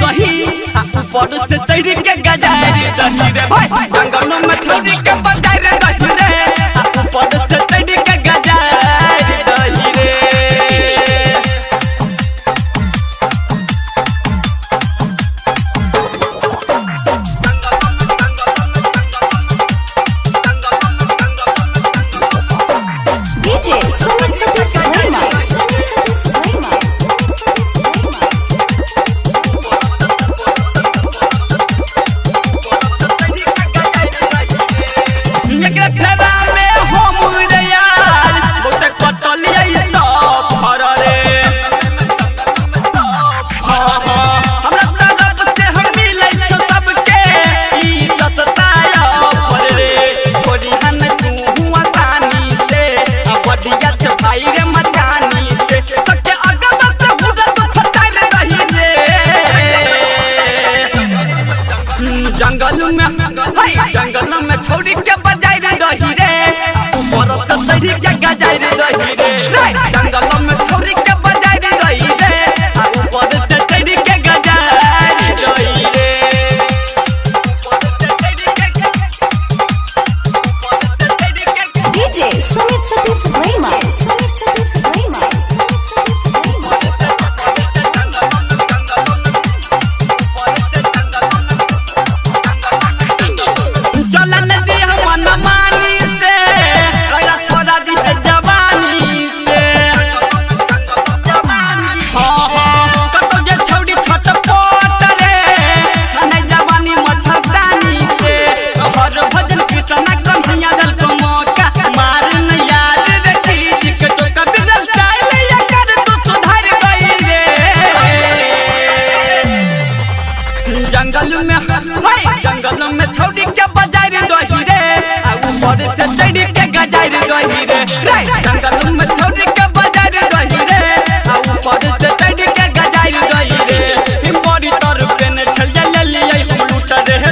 ऊपर से चढ़ के गजारी रही रे भाई जंगल में छोड़ी के बजारे रही रे ऊपर से चढ़ के गजारी रही रे DJ Sumit Satish जंगल में छोड़ी के बजाई रही रे ऊपर से चढ़ के गजाई रही रे जंगल में छोड़ी के बजाई रही रे ऊपर से चढ़ के गजाई रही रे DJ Sumit Satish जंगल में छोड़ी के बजाई रही रे ऊपर से चढ़ के गजाई रही रे जंगल में छोड़ी के बजाई रही रे ऊपर से चढ़ के गजाई रही रे बड़ी तर पे न छल ले लिए हम लूट रहे